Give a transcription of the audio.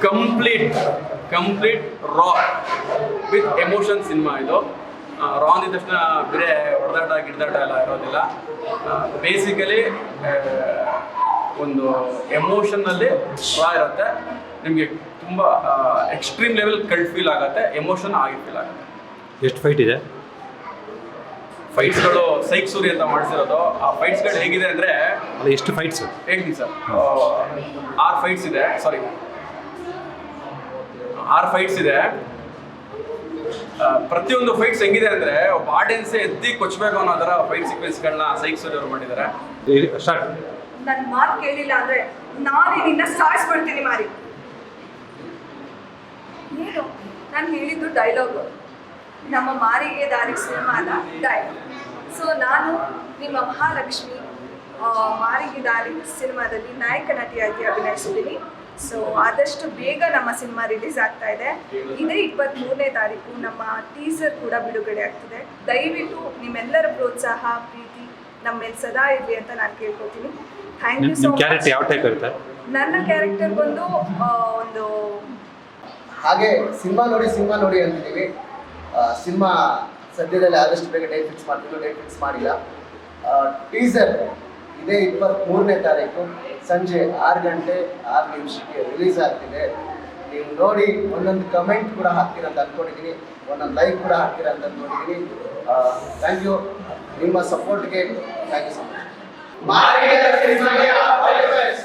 Complete raw with emotion cinema ಇದು. Raw ಅಂದಿದ ತಕ್ಷಣ ಬೇರೆ ಹೊಡೆದಾಟ ಗಿಡ್ದಾಟ ಎಲ್ಲ ಇರೋದಿಲ್ಲ. ಬೇಸಿಕಲಿ ಒಂದು ಎಮೋಷನ್ನಲ್ಲಿ ರಾ ಇರುತ್ತೆ. ನಿಮಗೆ ತುಂಬ ಎಕ್ಸ್ಟ್ರೀಮ್ ಲೆವೆಲ್ ಕಲ್ಟ್ ಫೀಲ್ ಆಗುತ್ತೆ, ಎಮೋಷನ್ ಆಗಿ ಫೀಲ್ ಆಗುತ್ತೆ. ಎಷ್ಟು ಫೈಟ್ ಇದೆ? ಫೈಟ್ಸ್ಗಳು ಸೈಕ್ ಸೂರಿ ಅಂತ ಮಾಡಿಸಿರೋದು. ಆ ಫೈಟ್ಸ್ಗಳು ಹೇಗಿದೆ ಅಂದರೆ, ಅಲ್ಲ ಎಷ್ಟು ಫೈಟ್ಸ್ ಹೇಳ್ತೀನಿ ಸರ್. 6 ಫೈಟ್ಸ್ ಇದೆ. ಸಾರಿ 6 ಫೈಟ್ಸ್ ಇದೆ. ಪ್ರತಿಯೊಂದು ಫೈಟ್ಸ್ ಹೆಂಗಿದೆ ಅಂದರೆ ಒಬ್ಬ ಆಡಿಯನ್ಸೇ ಎದ್ದಿ ಕೊಚ್ಚಬೇಕು ಅನ್ನೋ ಥರ ಫೈಟ್ ಸೀಕ್ವೆನ್ಸ್ಗಳನ್ನ ಸೈಕ್ ಸೂರಿ ಅವರು ಮಾಡಿದ್ದಾರೆ. ಸ್ಟಾರ್ಟ್. ನನ್ನ ಮಾತು ಕೇಳಿಲ್ಲ ಅಂದರೆ ನಾನು ನಿನ್ನ ಸಾಯಿಸ್ಬಿಡ್ತೀನಿ ಮಾರಿ. ಏನು ನಾನು ಹೇಳಿದ್ದು ಡೈಲಾಗು, ನಮ್ಮ ಮಾರಿಗೆ ದಾರಿ ಸಿನಿಮಾದ ಡೈಲಾಗ್. ಸೊ ನಾನು ನಿಮ್ಮ ಮಹಾಲಕ್ಷ್ಮಿ ಮಾರಿಗೆ ದಾರಿ ಸಿನಿಮಾದಲ್ಲಿ ನಾಯಕ ನಟಿಯಾಗಿ ಅಭಿನಯಿಸಿದ್ದೀನಿ. ಸೊ ಆದಷ್ಟು ಬೇಗ ನಮ್ಮ ಸಿನಿಮಾ ರಿಲೀಸ್ ಆಗ್ತಾ ಇದೆ. ಇದೇ 23ನೇ ತಾರೀಕು ನಮ್ಮ ಟೀಸರ್ ಕೂಡ ಬಿಡುಗಡೆ ಆಗ್ತಿದೆ. ದಯವಿಟ್ಟು ನಿಮ್ಮೆಲ್ಲರ ಪ್ರೋತ್ಸಾಹ ಪ್ರೀತಿ ನಮ್ಮ ಮೇಲೆ ಸದಾ ಇರಲಿ ಅಂತ ನಾನು ಕೇಳ್ಕೊತೀನಿ. Thank you so much. ಯಾವ ಟೈಪ್ ಇರುತ್ತೆ? ನನ್ನ ಕ್ಯಾರೆಕ್ಟರ್ ಬಂದು ಒಂದು ಹಾಗೆ ಸಿನಿಮಾ ನೋಡಿ ಅಂತಿದ್ದೀವಿ. ಸಿನಿಮಾ ಸದ್ಯದಲ್ಲಿ ಆದಷ್ಟು ಬೇಗ ಡೇಟ್ ಫಿಕ್ಸ್ ಮಾಡ್ತೀವಿ. ಡೇಟ್ ಫಿಕ್ಸ್ ಮಾಡಿಲ್ಲ. ಟೀಸರ್ ಇದೇ 23ನೇ ತಾರೀಕು ಸಂಜೆ 6 ಗಂಟೆ 6 ನಿಮಿಷಕ್ಕೆ ರಿಲೀಸ್ ಆಗ್ತಿದೆ. ನೀವು ನೋಡಿ ಒಂದೊಂದು ಕಮೆಂಟ್ ಕೂಡ ಹಾಕ್ತೀರ ಅಂತ ಅಂದ್ಕೊಂಡಿದ್ದೀನಿ, ಒಂದೊಂದು ಲೈಕ್ ಕೂಡ ಹಾಕ್ತೀರ ಅಂತ ಅಂದ್ಕೊಂಡಿದ್ದೀನಿ. Thank you. ನಿಮ್ಮ ಸಪೋರ್ಟ್ಗೆ ಥ್ಯಾಂಕ್ ಯು ಸೊ ಮಚ್.